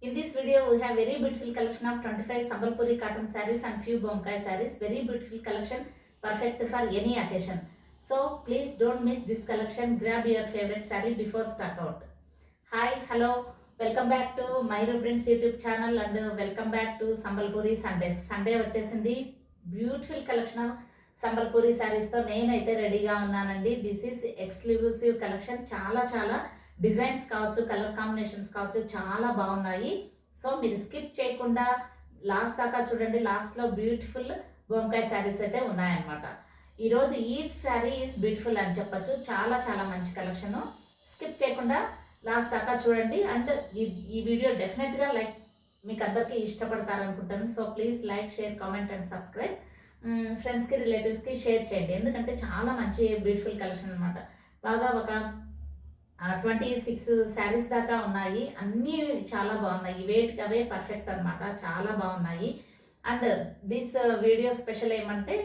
In this video, we have very beautiful collection of 25 Sambalpuri cotton sarees and few Bomkai sarees. Very beautiful collection, perfect for any occasion. So please don't miss this collection. Grab your favorite saree before stock out. Hi, hello, welcome back to Myru Prints YouTube channel and welcome back to Sambalpuri Sundays. Sunday వచ్చేసింది beautiful collection of Sambalpuri శారీస్తో నేనైతే రెడీగా ఉన్నానండి. This is exclusive collection. చాలా designs కావచ్చు, colour combinations కావచ్చు, చాలా బాగున్నాయి. So మీరు స్కిప్ చేయకుండా లాస్ట్ దాకా చూడండి. లాస్ట్లో బ్యూటిఫుల్ బొంకాయ శారీస్ అయితే ఉన్నాయన్నమాట. ఈరోజు ఈచ్ శారీ ఈస్ బ్యూటిఫుల్ అని చెప్పచ్చు. చాలా మంచి కలెక్షను. స్కిప్ చేయకుండా లాస్ట్ దాకా చూడండి. అండ్ ఈ వీడియో డెఫినెట్గా మీకు అందరికీ ఇష్టపడతారనుకుంటాను. So please like, share, comment and subscribe. ఫ్రెండ్స్కి, రిలేటివ్స్కి షేర్ చేయండి. ఎందుకంటే చాలా మంచి బ్యూటిఫుల్ కలెక్షన్ అనమాట. బాగా ఒక 26 శారీస్ దాకా ఉన్నాయి. అన్నీ చాలా బాగున్నాయి. వెయిట్కి అవే పర్ఫెక్ట్ అనమాట. చాలా బాగున్నాయి. అండ్ దిస్ వీడియో స్పెషల్ ఏమంటే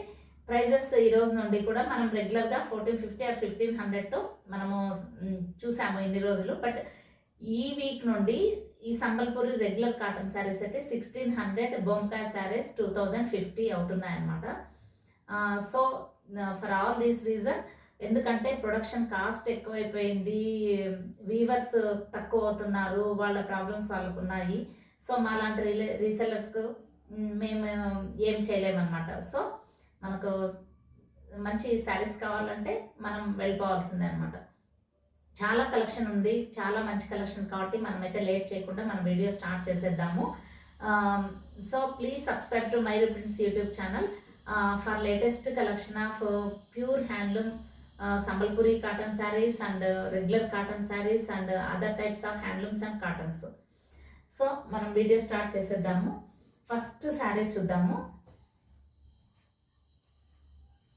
ప్రైజెస్ ఈ రోజు నుండి కూడా మనం రెగ్యులర్గా 1450 ఆర్ 1500తో మనము చూసాము ఇన్ని రోజులు. బట్ ఈ వీక్ నుండి ఈ సంబల్పూరి రెగ్యులర్ కాటన్ శారీస్ అయితే 1600, బొంకాయ శారీస్ 2050 అవుతున్నాయి అన్నమాట. So for all these reason, ఎందుకంటే ప్రొడక్షన్ కాస్ట్ ఎక్కువైపోయింది, వీవర్స్ తక్కువ అవుతున్నారు, వాళ్ళ ప్రాబ్లమ్స్ వాళ్ళకు ఉన్నాయి. సో మాలాంటి రీసెల్లర్స్కు మేము ఏం చేయలేమన్నమాట. సో మనకు మంచి శారీస్ కావాలంటే మనం వెళ్ళిపోవాల్సిందే అనమాట. చాలా కలెక్షన్ ఉంది, చాలా మంచి కలెక్షన్ కాబట్టి మనమైతే లేట్ చేయకుండా మన వీడియో స్టార్ట్ చేసేద్దాము. So please subscribe to Myru prints YouTube channel for latest collection of pure handloom Sambalpuri cotton saris and regular cotton saris and other types of handlooms and cottons. So మనం వీడియో స్టార్ట్ చేసేద్దాము. First sari చూద్దాము.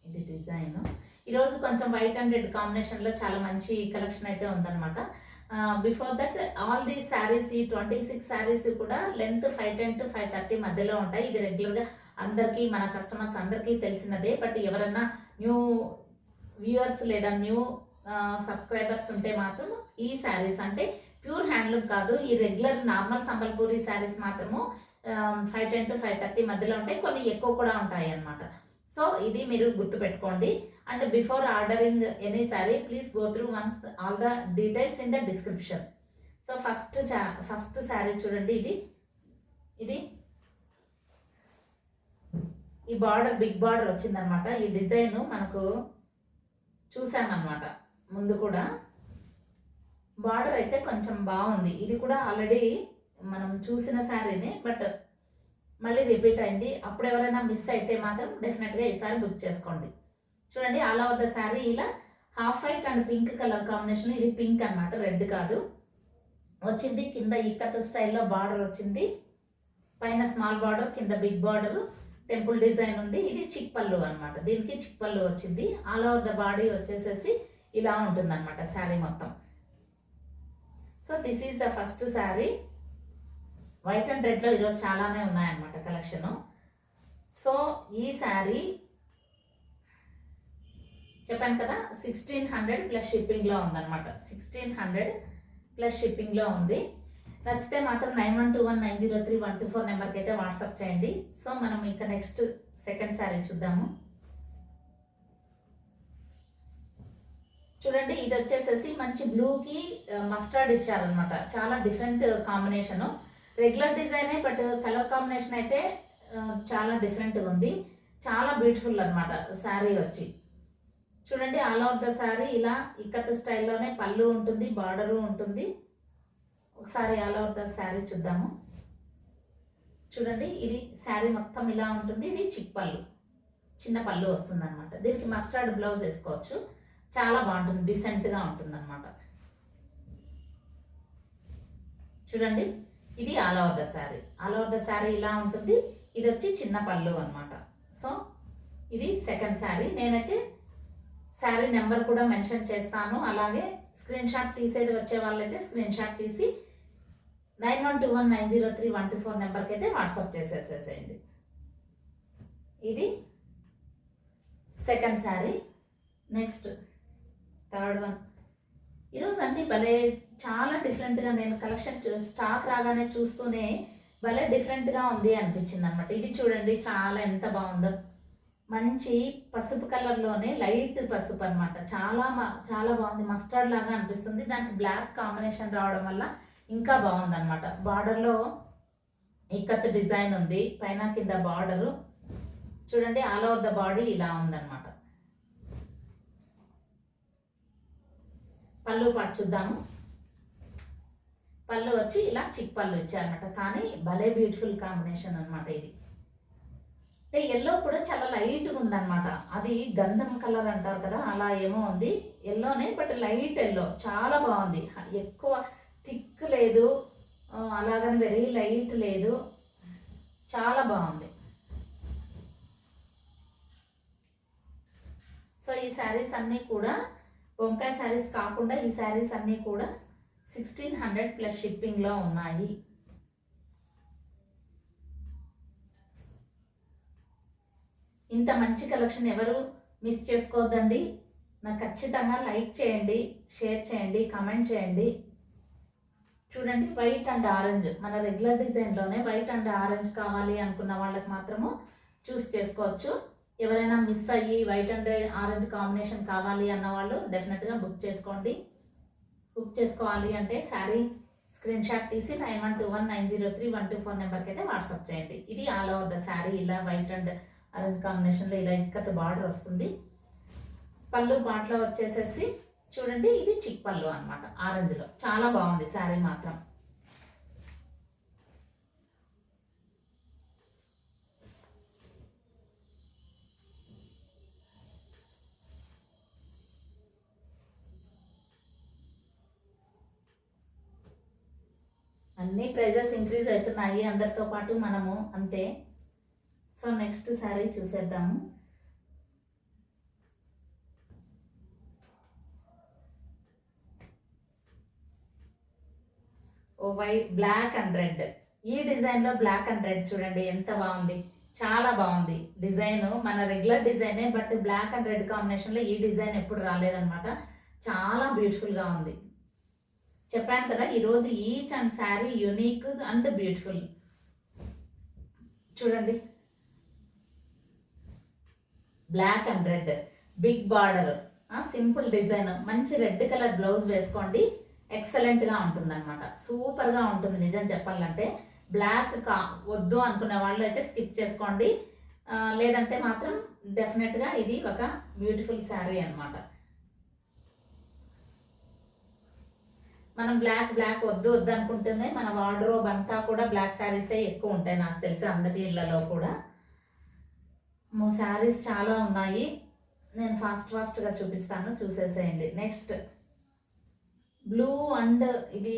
ఇది design. ఈరోజు కొంచెం white and red కాంబినేషన్లో చాలా మంచి collection అయితే ఉందన్నమాట. Before that all the saris, ఈ 26 శారీస్ కూడా లెంత్ 510 to 530 మధ్యలో ఉంటాయి. ఇది రెగ్యులర్గా అందరికీ, మన కస్టమర్స్ అందరికీ తెలిసినదే. బట్ ఎవరన్నా న్యూ వ్యూవర్స్ లేదా న్యూ సబ్స్క్రైబర్స్ ఉంటే మాత్రం ఈ శారీస్ అంటే ప్యూర్ హ్యాండ్లూమ్ కాదు, ఈ రెగ్యులర్ నార్మల్ సంబల్పూరి శారీస్ మాత్రము 510 to 530 మధ్యలో ఉంటాయి. కొన్ని ఎక్కువ కూడా ఉంటాయి అన్నమాట. సో ఇది మీరు గుర్తుపెట్టుకోండి. And before ordering any sari please go through once all the details in the description. So first sari చూడండి. ఇది ఈ బార్డర్ బిగ్ బార్డర్ వచ్చిందనమాట. ఈ డిజైన్ మనకు చూసామన్నమాట ముందు కూడా. బార్డర్ అయితే కొంచెం బాగుంది. ఇది కూడా ఆల్రెడీ మనం చూసిన శారీనే, బట్ మళ్ళీ రిపీట్ అయింది. అప్పుడు ఎవరైనా మిస్ అయితే మాత్రం డెఫినెట్గా ఈసారి బుక్ చేసుకోండి. చూడండి, ఆల్ ఓవర్ ద శారీ ఇలా half white and pink colour combination. ఇది పింక్ అనమాట, రెడ్ కాదు వచ్చింది. కింద ఇక్కత్ స్టైల్లో బార్డర్ వచ్చింది. పైన స్మాల్ బార్డర్, కింద బిగ్ బార్డర్, టెంపుల్ డిజైన్ ఉంది. ఇది చిక్ పళ్ళు అనమాట. దీనికి చిక్ పళ్ళు వచ్చింది. ఆల్ ఓవర్ ద బాడీ వచ్చేసేసి ఇలా ఉంటుంది అనమాట శారీ మొత్తం. So this is the first sari. White and రెడ్లో ఈరోజు చాలానే ఉన్నాయన్నమాట కలెక్షను. సో ఈ శారీ చెప్పాను కదా 1600 ప్లస్ షిప్పింగ్లో ఉందన్నమాట. 1600 ప్లస్ షిప్పింగ్లో ఉంది. నచ్చితే మాత్రం 9121903124 నెంబర్కి అయితే వాట్సాప్ చేయండి. సో మనం ఇక నెక్స్ట్ సెకండ్ శారీ చూద్దాము. చూడండి, ఇది వచ్చేసేసి మంచి బ్లూకి మస్టర్డ్ ఇచ్చారనమాట. చాలా డిఫరెంట్ కాంబినేషను. రెగ్యులర్ డిజైనే, బట్ కలర్ కాంబినేషన్ అయితే చాలా డిఫరెంట్గా ఉంది. చాలా బ్యూటిఫుల్ అనమాట శారీ వచ్చి. చూడండి, ఆల్ ఓవర్ ద శారీ ఇలా ఇక్కత్ స్టైల్లోనే పళ్ళు ఉంటుంది, బార్డరు ఉంటుంది. ఒకసారి ఆల్ ఓవర్ ద శారీ చూద్దాము. చూడండి, ఇది శారీ మొత్తం ఇలా ఉంటుంది. ఇది చిక్ పళ్ళు, చిన్న పళ్ళు వస్తుంది అనమాట. దీనికి మస్టర్డ్ బ్లౌజ్ వేసుకోవచ్చు. చాలా బాగుంటుంది, డీసెంట్గా ఉంటుంది అనమాట. చూడండి, ఇది all over the sari. All over the sari ఇలా ఉంటుంది. ఇది వచ్చి చిన్న పళ్ళు అనమాట. సో ఇది సెకండ్ శారీ. నేనైతే శారీ నెంబర్ కూడా మెన్షన్ చేస్తాను. అలాగే స్క్రీన్ షాట్ తీసేది వచ్చే వాళ్ళైతే స్క్రీన్ షాట్ తీసి 9121903124 నెంబర్కి అయితే వాట్సాప్ చేసేసేసేయండి. ఇది second sari. Next third one. ఈరోజు అన్నీ భలే చాలా డిఫరెంట్గా నేను కలెక్షన్ స్టాక్ రాగానే చూస్తూనే భలే డిఫరెంట్గా ఉంది అనిపించింది అనమాట. ఇది చూడండి చాలా ఎంత బాగుందో, మంచి పసుపు కలర్లోనే లైట్ పసుపు అనమాట. చాలా బాగుంది, మస్టర్డ్ లాగా అనిపిస్తుంది. దానికి బ్లాక్ కాంబినేషన్ రావడం వల్ల ఇంకా బాగుంది అనమాట. బార్డర్లో ఇక్కత్ డిజైన్ ఉంది, పైన కింద బార్డరు చూడండి. ఆల్ ఓవర్ ద బాడీ ఇలా ఉందన్నమాట. పళ్ళు పాటు చూద్దాము. పళ్ళు వచ్చి ఇలా చిక్ పళ్ళు ఇచ్చారనమాట, కానీ భలే బ్యూటిఫుల్ కాంబినేషన్ అనమాట ఇది. అంటే ఎల్లో కూడా చాలా లైట్గా ఉందన్నమాట. అది గంధం కలర్ అంటారు కదా, అలా ఏమో ఉంది. ఎల్లోనే బట్ లైట్ ఎల్లో, చాలా బాగుంది. ఎక్కువ థిక్ లేదు, అలాగని వెరీ లైట్ లేదు, చాలా బాగుంది. సో ఈ శారీస్ అన్నీ కూడా వంకాయ శారీస్ కాకుండా ఈ శారీస్ అన్నీ కూడా 1600 ప్లస్ షిప్పింగ్లో ఉన్నాయి. ఇంత మంచి కలెక్షన్ ఎవరు మిస్ చేసుకోవద్దండి. నాకు ఖచ్చితంగా లైక్ చేయండి, షేర్ చేయండి, కామెంట్ చేయండి. చూడండి వైట్ అండ్ ఆరెంజ్, మన రెగ్యులర్ డిజైన్లోనే వైట్ అండ్ ఆరెంజ్ కావాలి అనుకున్న వాళ్ళకి మాత్రము చూస్ చేసుకోవచ్చు. ఎవరైనా మిస్ అయ్యి వైట్ అండ్ ఆరెంజ్ కాంబినేషన్ కావాలి అన్న వాళ్ళు డెఫినెట్గా బుక్ చేసుకోండి. బుక్ చేసుకోవాలి అంటే శారీ స్క్రీన్ షాట్ తీసి 9121903124 నెంబర్కి అయితే వాట్సాప్ చేయండి. ఇది ఆల్ ఓవర్ ద శారీ ఇలా వైట్ అండ్ ఆరెంజ్ కాంబినేషన్లో ఇలా ఇక్కత బార్డర్ వస్తుంది. పళ్ళు బాట్లో వచ్చేసేసి చూడండి, ఇది చిక్ పళ్ళు అనమాట, ఆరెంజ్లో. చాలా బాగుంది శారీ మాత్రం. అన్ని ప్రైజెస్ ఇంక్రీజ్ అవుతున్నాయి అందరితో పాటు మనము అంతే. సో నెక్స్ట్ శారీ చూసేద్దాము. ఓ వైట్ బ్లాక్ అండ్ రెడ్, ఈ డిజైన్లో బ్లాక్ అండ్ రెడ్ చూడండి ఎంత బాగుంది, చాలా బాగుంది డిజైన్. మన రెగ్యులర్ డిజైనే, బట్ బ్లాక్ అండ్ రెడ్ కాంబినేషన్లో ఈ డిజైన్ ఎప్పుడు రాలేదన్నమాట. చాలా బ్యూటిఫుల్గా ఉంది. చెప్పాను కదా ఈరోజు each and sari unique and beautiful. చూడండి black and red, big border, simple design, మంచి రెడ్ కలర్ బ్లౌజ్ వేసుకోండి, ఎక్సలెంట్గా ఉంటుంది అనమాట. సూపర్గా ఉంటుంది నిజం చెప్పాలంటే. బ్లాక్ వద్దు అనుకునే వాళ్ళు అయితే స్కిప్ చేసుకోండి, లేదంటే మాత్రం డెఫినెట్గా ఇది ఒక బ్యూటిఫుల్ శారీ అనమాట. మనం బ్లాక్ వద్దు అనుకుంటేనే మన వార్డ్రోబ్ అంతా కూడా బ్లాక్ శారీసే ఎక్కువ ఉంటాయి నాకు తెలిసి అందరి ఇళ్లలో కూడా. శారీస్ చాలా ఉన్నాయి, నేను ఫాస్ట్గా చూపిస్తాను, చూసేసేయండి. నెక్స్ట్ బ్లూ అండ్ ఇది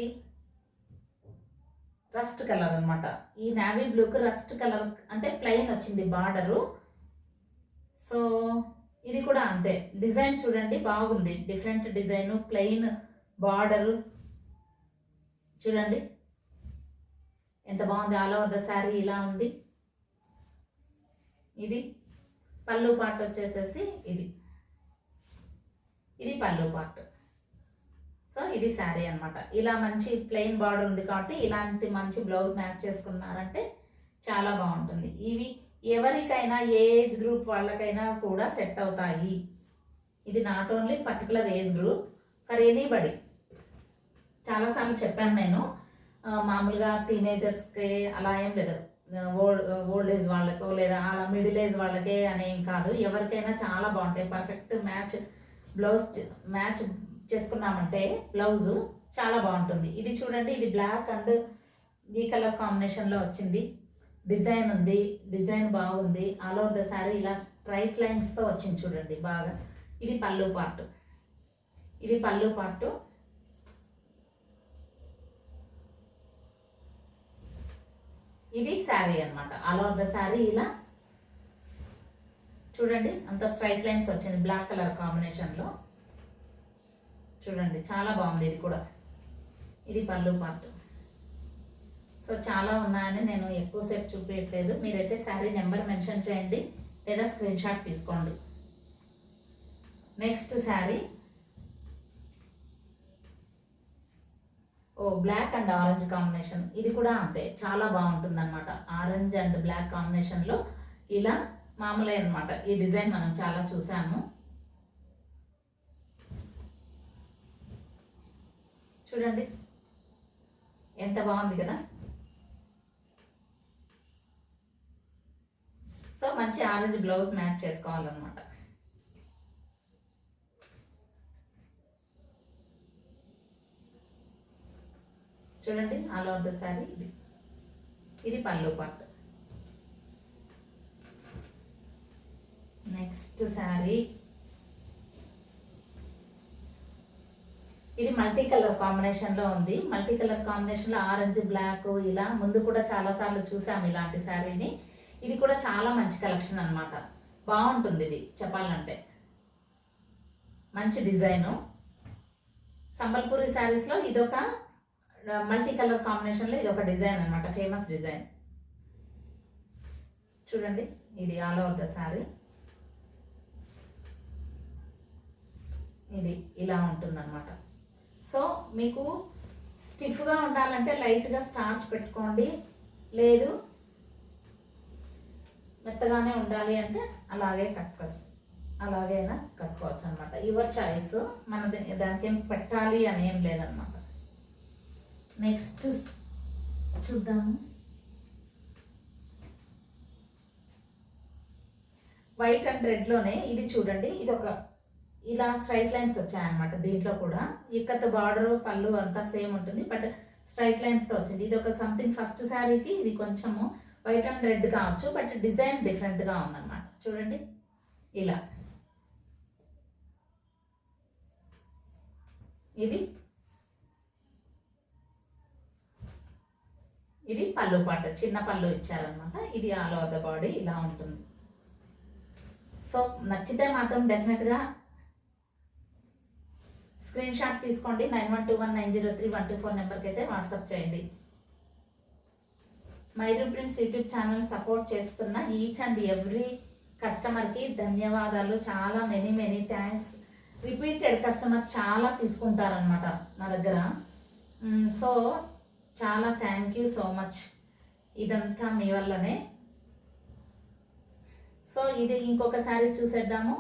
రస్ట్ కలర్ అనమాట. ఈ నావీ బ్లూకి రస్ట్ కలర్ అంటే ప్లెయిన్ వచ్చింది బార్డరు. సో ఇది కూడా అంతే, డిజైన్ చూడండి బాగుంది, డిఫరెంట్ డిజైను, ప్లెయిన్ బార్డరు చూడండి ఎంత బాగుంది. ఆల్ ఓవర్ ద శారీ ఇలా ఉంది. ఇది పళ్ళు పార్ట్ వచ్చేసేసి ఇది పళ్ళు పార్ట్. సో ఇది శారీ అనమాట. ఇలా మంచి ప్లెయిన్ బార్డర్ ఉంది కాబట్టి ఇలాంటి మంచి బ్లౌజ్ మ్యాచ్ చేసుకున్నారంటే చాలా బాగుంటుంది. ఇవి ఎవరికైనా ఏ ఏజ్ గ్రూప్ వాళ్ళకైనా కూడా సెట్ అవుతాయి. ఇది not only particular age group, for anybody. చాలాసార్లు చెప్పాను నేను, మామూలుగా టీనేజర్స్కి అలా ఏం లేదు, ఓల్డ్ ఏజ్ వాళ్ళకో లేదా అలా మిడిల్ ఏజ్ వాళ్ళకే అనేం కాదు, ఎవరికైనా చాలా బాగుంటాయి. పర్ఫెక్ట్ బ్లౌజ్ మ్యాచ్ చేసుకున్నామంటే బ్లౌజు చాలా బాగుంటుంది. ఇది చూడండి, ఇది బ్లాక్ అండ్ ఈ కలర్ కాంబినేషన్లో వచ్చింది, డిజైన్ ఉంది, డిజైన్ బాగుంది. ఆల్ ఓవర్ ద శారీ ఇలా స్ట్రైట్ లైన్స్తో వచ్చింది చూడండి బాగా. ఇది పళ్ళు పార్ట్, ఇది పళ్ళు పార్టు. ఇది శారీ అనమాట. ఆల్ ఓవర్ ద శారీ ఇలా చూడండి అంత స్ట్రైట్ లైన్స్ వచ్చింది బ్లాక్ కలర్ కాంబినేషన్లో. చూడండి చాలా బాగుంది ఇది కూడా. ఇది పళ్ళు పార్ట్. సో చాలా ఉన్నాయని నేను ఎక్కువసేపు చూపించట్లేదు, మీరైతే శారీ నెంబర్ మెన్షన్ చేయండి లేదా స్క్రీన్ షాట్ తీసుకోండి. Next sari black and orange combination. ఇది కూడా అంతే, చాలా బాగుంటుంది అనమాట. ఆరెంజ్ అండ్ బ్లాక్ కాంబినేషన్లో ఇలా మామూలే అనమాట. ఈ డిజైన్ మనం చాలా చూసాము. చూడండి ఎంత బాగుంది కదా. సో మంచి ఆరెంజ్ బ్లౌజ్ మ్యాచ్ చేసుకోవాలన్నమాట. చూడండి ఆల్ ఓవర్ ద శారీ. ఇది పళ్ళు పార్ట్. నెక్స్ట్ శారీ ఇది మల్టీ కలర్ కాంబినేషన్లో ఉంది. మల్టీ కలర్ కాంబినేషన్లో ఆరెంజ్ బ్లాక్ ఇలా ముందు కూడా చాలాసార్లు చూసాము ఇలాంటి శారీని. ఇది కూడా చాలా మంచి కలెక్షన్ అనమాట. బాగుంటుంది ఇది చెప్పాలంటే. మంచి డిజైను. సంబల్పూరి శారీస్లో ఇదొక మల్టీ కలర్ కాంబినేషన్లో ఇదొక డిజైన్ అనమాట, ఫేమస్ డిజైన్. చూడండి ఇది ఆల్ ఓవర్ ద శారీ. ఇది ఇలా ఉంటుందన్నమాట. సో మీకు స్టిఫ్గా ఉండాలంటే లైట్గా స్టార్చ్ పెట్టుకోండి, లేదు మెత్తగానే ఉండాలి అంటే అలాగైనా కట్టుకోవచ్చు అనమాట. Your choice. మన దానికి ఏం పెట్టాలి అని ఏం లేదనమాట. నెక్స్ట్ చూద్దాము. వైట్ అండ్ రెడ్లోనే ఇది చూడండి. ఇది ఒక ఇలా స్ట్రైట్ లైన్స్ వచ్చాయన్నమాట. దీంట్లో కూడా ఇక్కత బార్డర్ పళ్ళు అంతా సేమ్ ఉంటుంది, బట్ స్ట్రైట్ లైన్స్తో వచ్చింది. ఇది ఒక సంథింగ్ ఫస్ట్ శారీకి ఇది కొంచెము వైట్ అండ్ రెడ్ కావచ్చు, బట్ డిజైన్ డిఫరెంట్గా ఉందన్నమాట. చూడండి ఇలా. ఇది పళ్ళు పాట, చిన్న పళ్ళు ఇచ్చారనమాట. ఇది ఆల్ ఓవర్ ద బాడీ ఇలా ఉంటుంది. సో నచ్చితే మాత్రం డెఫినెట్గా స్క్రీన్ షాట్ తీసుకోండి. 9121903124 నెంబర్కి అయితే వాట్సాప్ చేయండి. మైరు ప్రింట్స్ యూట్యూబ్ ఛానల్ సపోర్ట్ చేస్తున్న ఈచ్ అండ్ ఎవ్రీ కస్టమర్కి ధన్యవాదాలు. చాలా మెనీ థ్యాంక్స్. రిపీటెడ్ కస్టమర్స్ చాలా తీసుకుంటారనమాట నా దగ్గర. సో చాలా థ్యాంక్ యూ సో మచ్. ఇదంతా మీ వల్లనే. సో ఇది ఇంకొక శారీ చూసేద్దాము.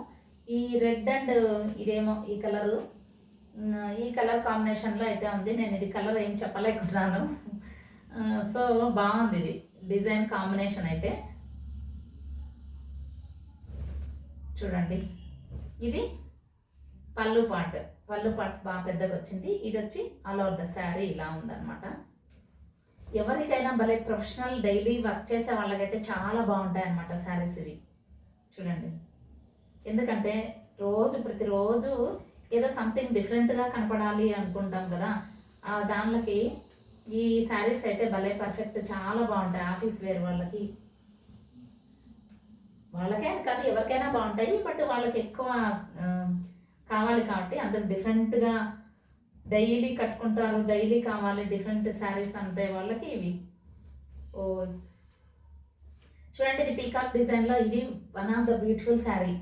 ఈ రెడ్ అండ్ ఇదేమో ఈ కలర్ కాంబినేషన్లో అయితే ఉంది. నేను ఇది కలర్ ఏం చెప్పలేకున్నాను. సో బాగుంది ఇది డిజైన్ కాంబినేషన్ అయితే. చూడండి ఇది పళ్ళు పార్ట్ బాగా పెద్దగా వచ్చింది. ఇది వచ్చి ఆల్ ఓవర్ ద శారీ ఇలా ఉందన్నమాట. ఎవరికైనా భలే ప్రొఫెషనల్ డైలీ వర్క్ చేసే వాళ్ళకైతే చాలా బాగుంటాయి అన్నమాట శారీస్ ఇవి. చూడండి, ఎందుకంటే ప్రతిరోజు ఏదో సంథింగ్ డిఫరెంట్గా కనపడాలి అనుకుంటాం కదా, దానిలోకి ఈ శారీస్ అయితే భలే పర్ఫెక్ట్, చాలా బాగుంటాయి. ఆఫీస్ వేర్ వాళ్ళకే అని కాదు, ఎవరికైనా బాగుంటాయి. బట్ వాళ్ళకి ఎక్కువ కావాలి కాబట్టి అందరు డిఫరెంట్గా డైలీ కట్టుకుంటారు, డైలీ కావాలి డిఫరెంట్ శారీస్ అంటే వాళ్ళకి ఇవి. చూడండి, ఇది పీకాక్ డిజైన్లో ఇది one of the beautiful sari.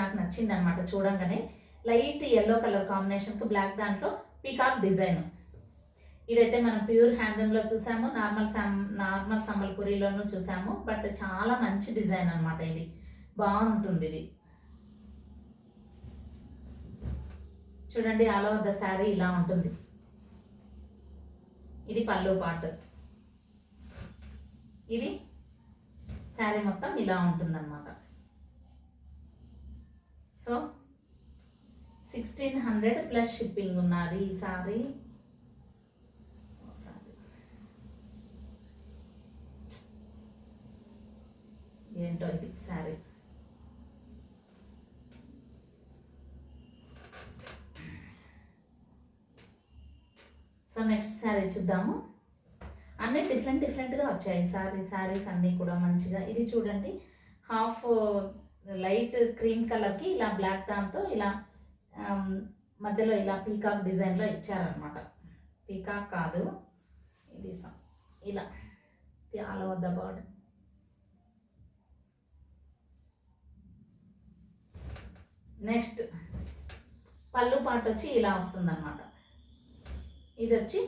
నాకు నచ్చింది అనమాట చూడంగానే. లైట్ ఎల్లో కలర్ కాంబినేషన్కి బ్లాక్ దాంట్లో పీకాక్ డిజైన్. ఇదైతే మనం ప్యూర్ హ్యాండ్లూమ్లో చూసాము, నార్మల్ సంబల్పూరిలోనూ చూసాము. బట్ చాలా మంచి డిజైన్ అనమాట. ఇది బాగుంటుంది. ఇది చూడండి, ఆల్ ఓవర్ ద శారీ ఇలా ఉంటుంది. ఇది పళ్ళు పార్ట్. ఇది శారీ మొత్తం ఇలా ఉంటుందన్నమాట. సో 1600 ప్లస్ షిప్పింగ్ ఉన్నది ఈ శారీ. ఏంటో ఇది శారీ. సో నెక్స్ట్ శారీ చూద్దాము. అన్నీ డిఫరెంట్గా వచ్చాయి శారీస్ అన్నీ కూడా మంచిగా. ఇది చూడండి, హాఫ్ లైట్ క్రీమ్ కలర్కి ఇలా బ్లాక్ దాంతో ఇలా మధ్యలో ఇలా పీకాక్ డిజైన్లో ఇచ్చారనమాట. పీకాక్ కాదు ఇది, ఇలా all over the border. Next పళ్ళు పార్ట్ వచ్చి ఇలా వస్తుందన్నమాట. ఇది వచ్చి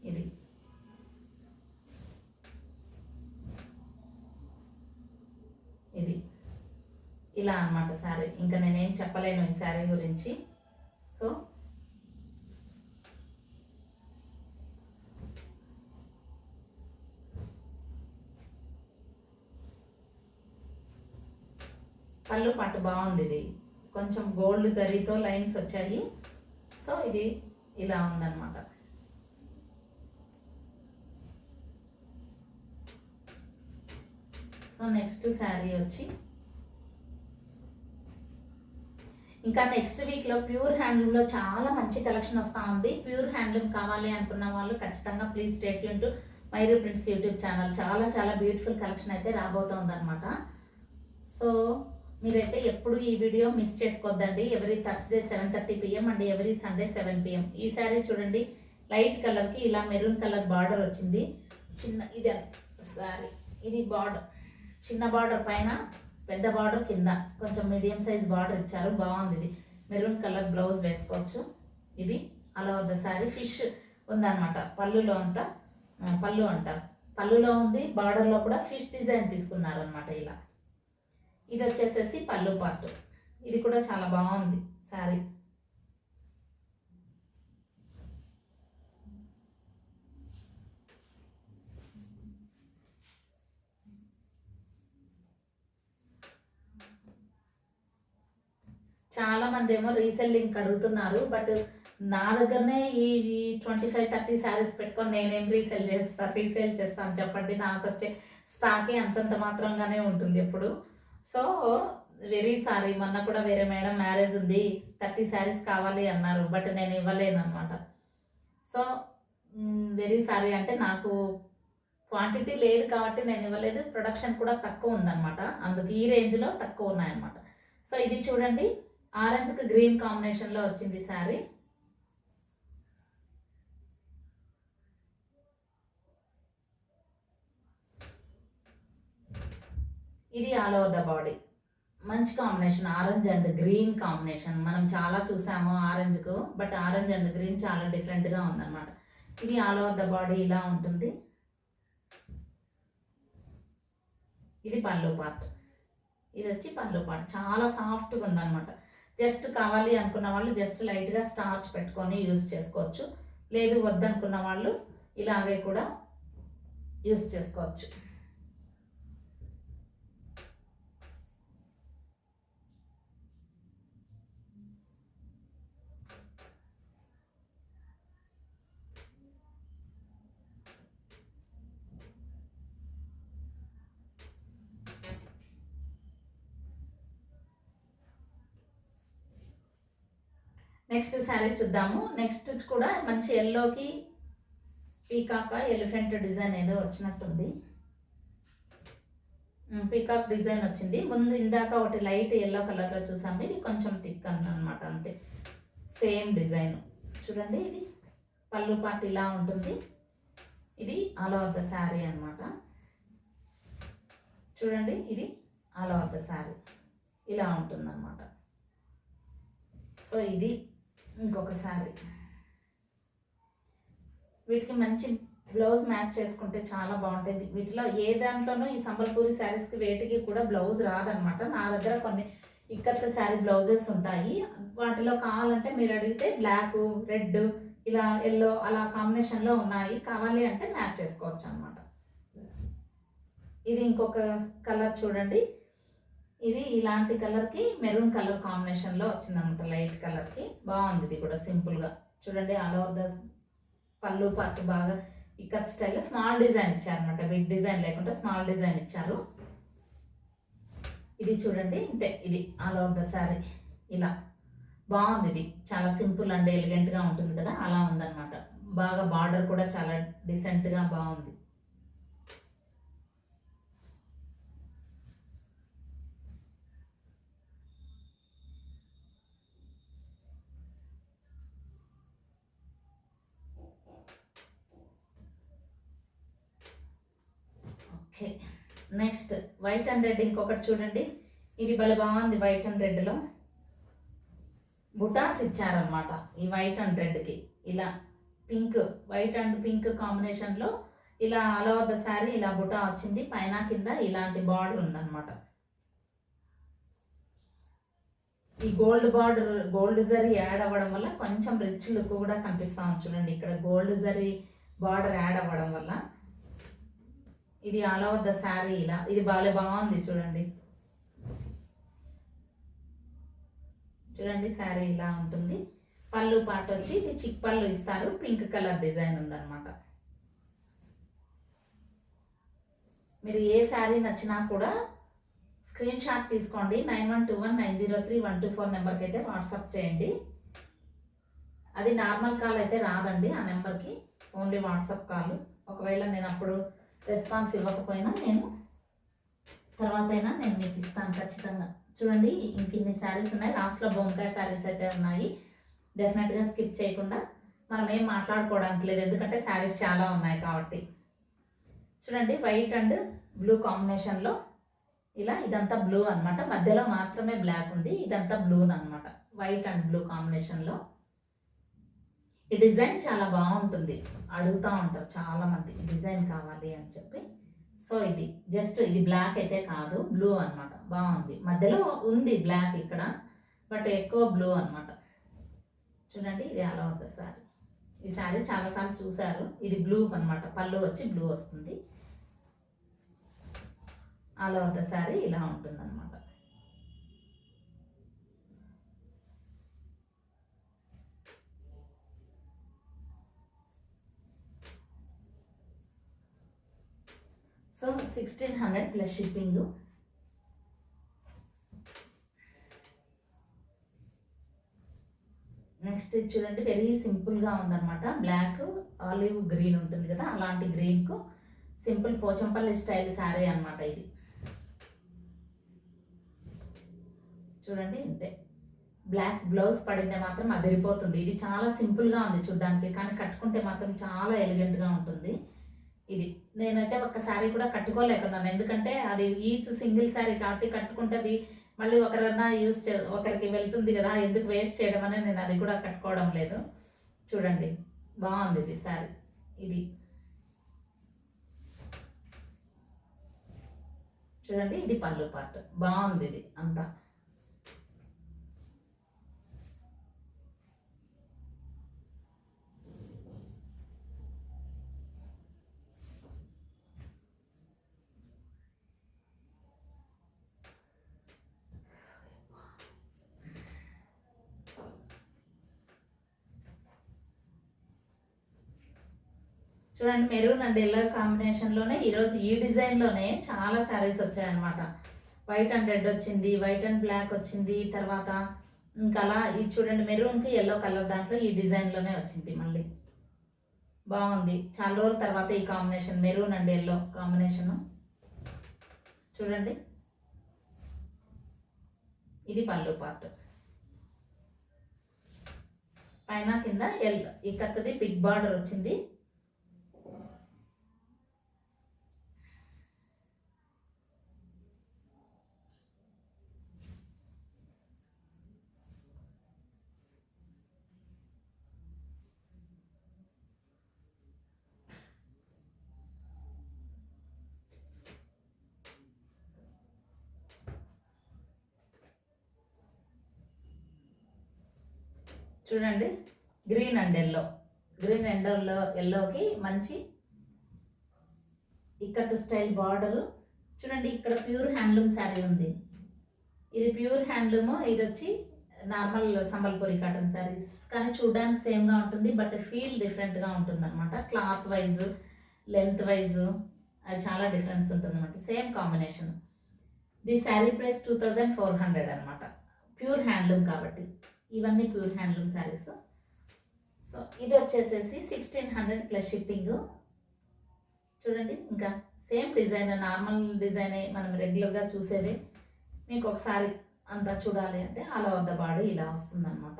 ఇది ఇది ఇలా అన్నమాట శారీ. ఇంకా నేనేం చెప్పలేను ఈ శారీ గురించి. సో పళ్ళు పట్టు బాగుంది. ఇది కొంచెం గోల్డ్ జరీతో లైన్స్ వచ్చాయి. సో ఇది ఇలా ఉందన్నమాట. సో నెక్స్ట్ శారీ వచ్చి ఇంకా నెక్స్ట్ వీక్లో ప్యూర్ హ్యాండ్లూమ్లో చాలా మంచి కలెక్షన్ వస్తూ ఉంది. ప్యూర్ హ్యాండ్లూమ్ కావాలి అనుకున్న వాళ్ళు ఖచ్చితంగా please stay tune to Myru prints YouTube channel. చాలా చాలా బ్యూటిఫుల్ కలెక్షన్ అయితే రాబోతుంది అనమాట. సో మీరైతే ఎప్పుడు ఈ వీడియో మిస్ చేసుకోవద్దండి. Every Thursday 7:30 PM and every Sunday 7 PM. ఈ శారీ చూడండి, లైట్ కలర్కి ఇలా మెరూన్ కలర్ బార్డర్ వచ్చింది. చిన్న ఇది శారీ, ఇది బార్డర్, చిన్న బార్డర్ పైన పెద్ద బార్డర్ కింద కొంచెం మీడియం సైజ్ బార్డర్ ఇచ్చారు. బాగుంది. ఇది మెరూన్ కలర్ బ్లౌజ్ వేసుకోవచ్చు. ఇది అలా వద్ద శారీ ఫిష్ ఉందన్నమాట. పళ్ళులో అంతా పళ్ళు అంటారు, పళ్ళులో ఉంది, బార్డర్లో కూడా ఫిష్ డిజైన్ తీసుకున్నారనమాట. ఇలా ఇది వచ్చేసేసి పళ్ళు పార్ట్. ఇది కూడా చాలా బాగుంది శారీ. చాలా మంది ఏమో రీసెల్లింగ్ అడుగుతున్నారు. బట్ నా దగ్గరనే ఈ 25-30 శారీస్ పెట్టుకొని నేనేం రీసేల్ చేస్తాను చెప్పండి. నాకు వచ్చే స్టాకే అంతంత మాత్రంగానే ఉంటుంది ఎప్పుడు. సో వెరీ సారీ, మొన్న కూడా వేరే మేడం మ్యారేజ్ ఉంది, 30 శారీస్ కావాలి అన్నారు. బట్ నేను ఇవ్వలేను అనమాట. సో వెరీ సారీ, అంటే నాకు క్వాంటిటీ లేదు కాబట్టి నేను ఇవ్వలేదు. ప్రొడక్షన్ కూడా తక్కువ ఉందన్నమాట, అందుకు ఈ రేంజ్లో తక్కువ ఉన్నాయన్నమాట. సో ఇది చూడండి, ఆరెంజ్కి గ్రీన్ కాంబినేషన్లో వచ్చింది శారీ. ఇది ఆల్ ఓవర్ ద బాడీ. మంచి combination, orange and green combination. మనం చాలా చూసాము ఆరెంజ్కు, బట్ ఆరెంజ్ అండ్ గ్రీన్ చాలా డిఫరెంట్గా ఉందన్నమాట. ఇది ఆల్ ఓవర్ ద బాడీ ఇలా ఉంటుంది. ఇది పళ్ళు పార్ట్. ఇది వచ్చి పళ్ళు పార్ట్. చాలా సాఫ్ట్గా ఉందన్నమాట. జస్ట్ కావాలి అనుకున్న వాళ్ళు జస్ట్ లైట్గా స్టార్చ్ పెట్టుకొని యూస్ చేసుకోవచ్చు. లేదు వద్దనుకున్న వాళ్ళు ఇలాగే కూడా యూస్ చేసుకోవచ్చు. నెక్స్ట్ శారీ చూద్దాము. నెక్స్ట్ కూడా మంచి ఎల్లోకి పీకాక్ ఎలిఫెంట్ డిజైన్ ఏదో వచ్చినట్టుంది. పీకాక్ డిజైన్ వచ్చింది. ముందు ఇందాక ఒకటి లైట్ ఎల్లో కలర్లో చూసాము, ఇది కొంచెం థిక్ అనమాట, అంతే. సేమ్ డిజైన్ చూడండి. ఇది పళ్ళు పార్ట్ ఇలా ఉంటుంది. ఇది ఆల్ ఓవర్ ద శారీ అనమాట. చూడండి, ఇది ఆల్ ఓవర్ ద శారీ ఇలా ఉంటుందన్నమాట. సో ఇది ఇంకొక శారీ. వీటికి మంచి బ్లౌజ్ మ్యాచ్ చేసుకుంటే చాలా బాగుంటుంది. వీటిలో ఏ దాంట్లోనూ ఈ సంబల్పూరి శారీస్కి వేటికి కూడా బ్లౌజ్ రాదనమాట. నా దగ్గర కొన్ని ఇక్కత్ శారీ బ్లౌజెస్ ఉంటాయి. వాటిలో కావాలంటే మీరు అడిగితే బ్లాక్, రెడ్, ఇలా ఎల్లో అలా కాంబినేషన్లో ఉన్నాయి. కావాలి అంటే మ్యాచ్ చేసుకోవచ్చు అనమాట. ఇది ఇంకొక కలర్ చూడండి. ఇది ఇలాంటి కలర్కి మెరూన్ కలర్ కాంబినేషన్లో వచ్చిందనమాట, లైట్ కలర్కి. బాగుంది. ఇది కూడా సింపుల్గా చూడండి. ఆల్ ఓవర్ ద పళ్ళు పార్ట్ బాగా ఇక్కత్ స్టైల్లో స్మాల్ డిజైన్ ఇచ్చారనమాట. బిగ్ డిజైన్ లేకుండా స్మాల్ డిజైన్ ఇచ్చారు. ఇది చూడండి, ఇంతే. ఇది ఆల్ ఓవర్ ద శారీ ఇలా బాగుంది. ఇది చాలా సింపుల్ అండ్ ఎలిగెంట్గా ఉంటుంది కదా, అలా ఉందన్నమాట. బాగా బార్డర్ కూడా చాలా డీసెంట్గా బాగుంది. Okay, next white and red ఇంకొకటి చూడండి. ఇది భలే బాగుంది. వైట్ అండ్ రెడ్లో బుటాస్ ఇచ్చారనమాట. ఈ వైట్ అండ్ రెడ్కి ఇలా పింక్, వైట్ అండ్ పింక్ కాంబినేషన్లో ఇలా ఆల్ ఓవర్ ద శారీ ఇలా బుటా వచ్చింది. పైన కింద ఇలాంటి బార్డర్ ఉందన్నమాట. ఈ గోల్డ్ జరీ యాడ్ అవ్వడం వల్ల కొంచెం రిచ్ లుక్ కూడా కనిపిస్తా ఉంది. చూడండి ఇక్కడ గోల్డ్ జరీ బార్డర్ యాడ్ అవ్వడం వల్ల ఇది ఆల్ ఓవర్ ద శారీ ఇలా ఇది బాగుంది. చూడండి శారీ ఇలా ఉంటుంది. పళ్ళు పార్ట్ వచ్చి ఇది చిక్ పళ్ళు ఇస్తారు. పింక్ కలర్ డిజైన్ ఉందన్నమాట. మీరు ఏ శారీ నచ్చినా కూడా స్క్రీన్ షాట్ తీసుకోండి. 9121903124 నెంబర్కి అయితే వాట్సాప్ చేయండి. అది నార్మల్ కాల్ అయితే రాదండి ఆ నెంబర్కి, ఓన్లీ వాట్సాప్ కాల్. ఒకవేళ నేను అప్పుడు రెస్పాన్స్ ఇవ్వకపోయినా నేను తర్వాత అయినా నేను మీకు ఇస్తాను ఖచ్చితంగా. చూడండి ఇంక ఇన్ని శారీస్ ఉన్నాయి. లాస్ట్లో బొంకాయ శారీస్ అయితే ఉన్నాయి. డెఫినెట్గా స్కిప్ చేయకుండా, మనం ఏం మాట్లాడుకోవడానికి లేదు ఎందుకంటే శారీస్ చాలా ఉన్నాయి కాబట్టి. చూడండి వైట్ అండ్ బ్లూ కాంబినేషన్లో ఇలా ఇదంతా బ్లూ అనమాట. మధ్యలో మాత్రమే బ్లాక్ ఉంది, ఇదంతా బ్లూ అనమాట. వైట్ అండ్ బ్లూ కాంబినేషన్లో ఈ డిజైన్ చాలా బాగుంటుంది. అడుగుతూ ఉంటారు చాలామంది డిజైన్ కావాలి అని చెప్పి. సో ఇది జస్ట్ ఇది బ్లాక్ అయితే కాదు, బ్లూ అనమాట. బాగుంది, మధ్యలో ఉంది బ్లాక్ ఇక్కడ, బట్ ఎక్కువ బ్లూ అనమాట. చూడండి ఇది అలా ఉంది శారీ. ఈ శారీ చాలాసార్లు చూసారు. ఇది బ్లూ అనమాట. పళ్ళు వచ్చి బ్లూ వస్తుంది. ఆల్ ఓవర్ ద శారీ ఇలా ఉంటుంది అనమాట. So 1600 plus shipping. నెక్స్ట్ చూడండి వెరీ సింపుల్గా ఉందన్నమాట. బ్లాక్ ఆలివ్ గ్రీన్ ఉంటుంది కదా, అలాంటి గ్రీన్కు సింపుల్ పోచంపల్లి స్టైల్ శారీ అనమాట ఇది. చూడండి ఇంతే. బ్లాక్ బ్లౌజ్ పడిందే మాత్రం అదిరిపోతుంది. ఇది చాలా సింపుల్గా ఉంది చూడ్డానికి, కానీ కట్టుకుంటే మాత్రం చాలా ఎలిగెంట్గా ఉంటుంది. ఇది నేనైతే ఒక్క శారీ కూడా కట్టుకోలేకున్నాను, ఎందుకంటే అది ఈచ్ సింగిల్ శారీ కాబట్టి కట్టుకుంటే అది మళ్ళీ ఒకరన్నా ఒకరికి వెళ్తుంది కదా, ఎందుకు వేస్ట్ చేయడం అని నేను అది కూడా కట్టుకోవడం లేదు. చూడండి బాగుంది ఇది శారీ. ఇది చూడండి ఇది పళ్ళు పార్ట్ బాగుంది. ఇది అంతా చూడండి మెరూన్ అండ్ ఎల్లో కాంబినేషన్లోనే ఈరోజు ఈ డిజైన్లోనే చాలా శారీస్ వచ్చాయన్నమాట. వైట్ అండ్ రెడ్ వచ్చింది, వైట్ అండ్ బ్లాక్ వచ్చింది, తర్వాత ఇంకా అలా ఇది చూడండి మెరూన్కి ఎల్లో కలర్ దాంట్లో ఈ డిజైన్లోనే వచ్చింది. మళ్ళీ బాగుంది. చాలా రోజుల తర్వాత ఈ combination maroon and yellow combination. చూడండి ఇది పళ్ళు పార్ట్. పైన కింద ఎల్లో ఇక్కత్తది బిగ్ బార్డర్ వచ్చింది. చూడండి green and yellow, green and ఎల్లోకి మంచి ఇక్కత్ స్టైల్ బార్డరు. చూడండి ఇక్కడ ప్యూర్ హ్యాండ్లూమ్ శారీ ఉంది. ఇది ప్యూర్ హ్యాండ్లూము, ఇది వచ్చి నార్మల్ సంబల్పూరి కాటన్ శారీస్, కానీ చూడడానికి సేమ్గా ఉంటుంది బట్ ఫీల్ డిఫరెంట్గా ఉంటుంది అనమాట. క్లాత్ వైజ్ లెంత్ వైజ్ అది చాలా డిఫరెన్స్ ఉంటుంది అనమాట. Same combination. The sari price 2400 అనమాట. ప్యూర్ హ్యాండ్లూమ్ కాబట్టి ఇవన్నీ ప్యూర్ హ్యాండ్లూమ్ శారీస్. సో ఇది వచ్చేసేసి 1600 ప్లస్ షిప్పింగ్. చూడండి ఇంకా సేమ్ డిజైన్, నార్మల్ డిజైనే మనం రెగ్యులర్గా చూసేదే. మీకు ఒకసారి అంతా చూడాలి అంటే ఆల్ ఓవర్ ద బాడీ ఇలా వస్తుందన్నమాట.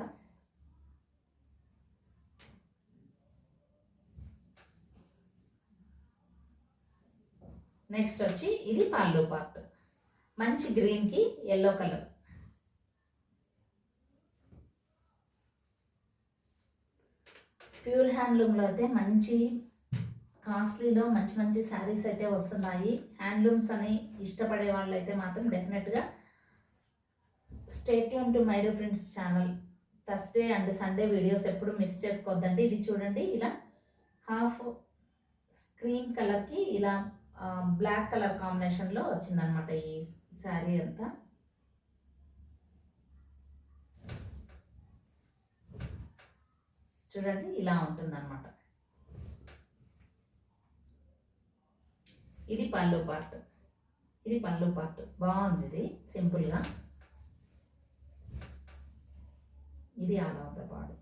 నెక్స్ట్ వచ్చి ఇది పళ్ళు పార్ట్. మంచి గ్రీన్కి ఎల్లో కలర్. ప్యూర్ హ్యాండ్లూమ్లో అయితే మంచి కాస్ట్లీలో మంచి మంచి శారీస్ అయితే వస్తున్నాయి. హ్యాండ్లూమ్స్ అని ఇష్టపడే వాళ్ళు అయితే మాత్రం డెఫినెట్గా stay tune to Myru prints channel. Thursday and Sunday videos ఎప్పుడు మిస్ చేసుకోవద్దండి. ఇది చూడండి, ఇలా హాఫ్ స్క్రీన్ కలర్కి ఇలా బ్లాక్ కలర్ కాంబినేషన్లో వచ్చిందనమాట ఈ శారీ అంతా. చూడండి, ఇలా ఉంటుందన్నమాట. ఇది పళ్ళు పార్ట్, ఇది పళ్ళు పార్ట్ బాగుంది. ఇది సింపుల్గా, ఇది all over the body.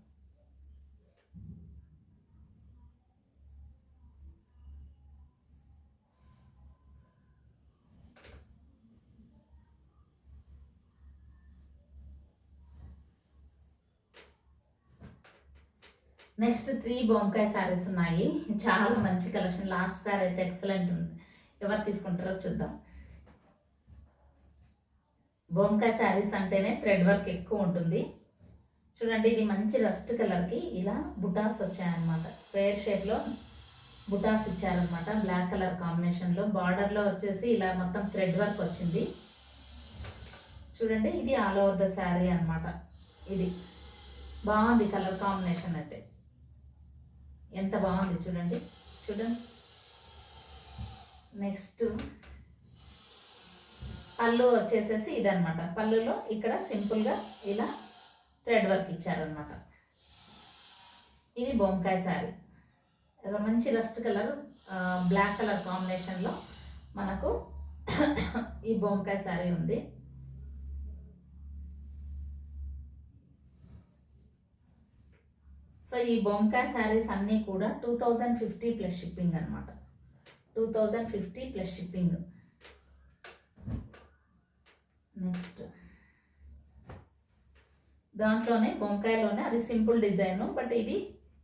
Next 3 Bomkai saris ఉన్నాయి. చాలా మంచి కలెక్షన్. లాస్ట్ సారీ అయితే ఎక్సలెంట్ ఉంది. ఎవరు తీసుకుంటారో చూద్దాం. బొంకాయ శారీస్ అంటేనే థ్రెడ్ వర్క్ ఎక్కువ ఉంటుంది. చూడండి, ఇది మంచి రస్ట్ కలర్కి ఇలా బుటాస్ వచ్చాయన్నమాట. స్క్వేర్ షేప్లో బుటాస్ ఇచ్చారనమాట. బ్లాక్ కలర్ కాంబినేషన్లో బార్డర్లో వచ్చేసి ఇలా మొత్తం థ్రెడ్ వర్క్ వచ్చింది. చూడండి, ఇది ఆల్ ఓవర్ ద శారీ అనమాట. ఇది బాగుంది కలర్ కాంబినేషన్ అయితే, ఎంత బాగుంది చూడండి. చూడండి, నెక్స్ట్ పళ్ళు వచ్చేసేసి ఇదనమాట. పళ్ళులో ఇక్కడ సింపుల్గా ఇలా థ్రెడ్ వర్క్ ఇచ్చారనమాట. ఇది బొంకాయ శారీ, మంచి రస్ట్ కలర్ బ్లాక్ కలర్ కాంబినేషన్లో మనకు ఈ బొంకాయ శారీ ఉంది. సో ఈ బొంకాయ శారీస్ అన్నీ కూడా 2050 ప్లస్ షిప్పింగ్ అనమాట. 2050 ప్లస్ షిప్పింగ్. నెక్స్ట్ దాంట్లోనే బొంకాయలోనే అది సింపుల్ డిజైను, బట్ ఇది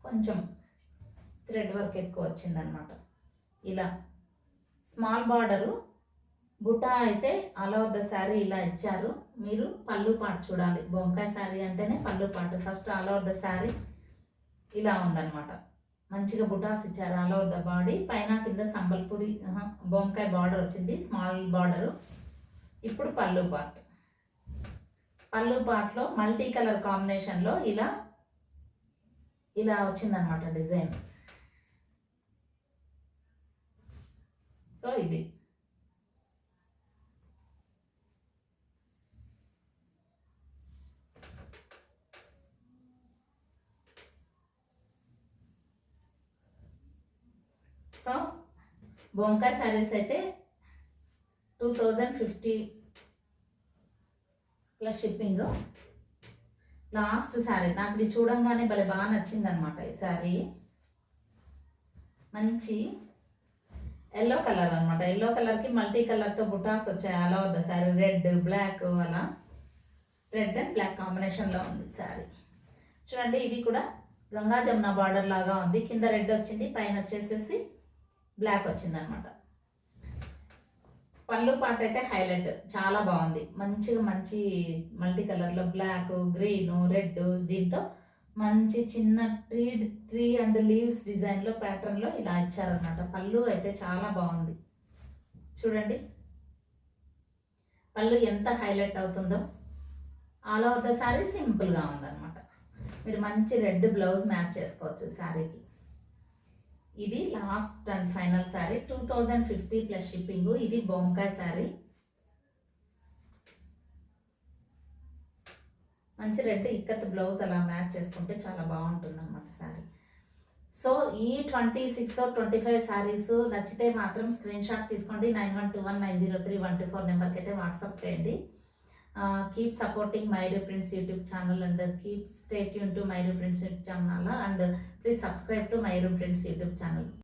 కొంచెం థ్రెడ్ వర్క్ ఎక్కువ వచ్చిందనమాట. ఇలా స్మాల్ బార్డరు బుటా అయితే ఆల్ ఓవర్ ద శారీ ఇలా ఇచ్చారు. మీరు పళ్ళు పాటు చూడాలి. బొంకాయ శారీ అంటేనే పళ్ళు పాటు. First all over the sari ఇలా ఉందన్నమాట. మంచిగా బుటాస్ ఇచ్చారు ఆల్ ఓవర్ ద బాడీ. పైన కింద సంబల్పూరి బొంకాయ బార్డర్ వచ్చింది, స్మాల్ బార్డరు. ఇప్పుడు పళ్ళు పార్ట్. పళ్ళు పార్ట్లో మల్టీ కలర్ కాంబినేషన్లో ఇలా ఇలా వచ్చిందనమాట డిజైన్. సో ఇది సో బొంకాయ శారీస్ అయితే 2050 ప్లస్ షిప్పింగ్. లాస్ట్ శారీ నాకు ఇది చూడంగానే భలే బాగా నచ్చింది అనమాట. ఈ శారీ మంచి ఎల్లో కలర్ అనమాట. ఎల్లో కలర్కి మల్టీ కలర్తో బుటాస్ వచ్చాయి all over the sari. Red, black, అలా రెడ్ అండ్ బ్లాక్ కాంబినేషన్లో ఉంది శారీ. చూడండి, ఇది కూడా గంగా జమున బార్డర్ లాగా ఉంది. కింద రెడ్ వచ్చింది, పైన వచ్చేసేసి బ్లాక్ వచ్చింది అనమాట. పళ్ళు పాట అయితే హైలైట్, చాలా బాగుంది. మంచిగా మంచి మల్టీ కలర్లో బ్లాక్, గ్రీన్, రెడ్, దీంతో మంచి చిన్న ట్రీ అండ్ లీవ్స్ డిజైన్లో ప్యాటర్న్లో ఇలా ఇచ్చారనమాట. పళ్ళు అయితే చాలా బాగుంది. చూడండి, పళ్ళు ఎంత హైలైట్ అవుతుందో. ఆల్ ఓవర్ ద శారీ సింపుల్గా ఉందన్నమాట. మీరు మంచి రెడ్ బ్లౌజ్ మ్యాచ్ చేసుకోవచ్చు శారీకి. ఇది last and final sari. 2050 plus shipping. ఇది బొంకాయ శారీ. మంచి రెడ్ ఇక్కత్ బ్లౌజ్ అలా మ్యాచ్ చేసుకుంటే చాలా బాగుంటుంది అన్నమాట శారీ. సో ఈ 26 or 25 శారీస్ నచ్చితే మాత్రం స్క్రీన్ షాట్ తీసుకోండి. 9121903124 నెంబర్కి అయితే వాట్సాప్ చేయండి. Keep supporting Myru prints YouTube channel and keep stay tune to Myru prints YouTube channel and please subscribe to Myru prints YouTube channel.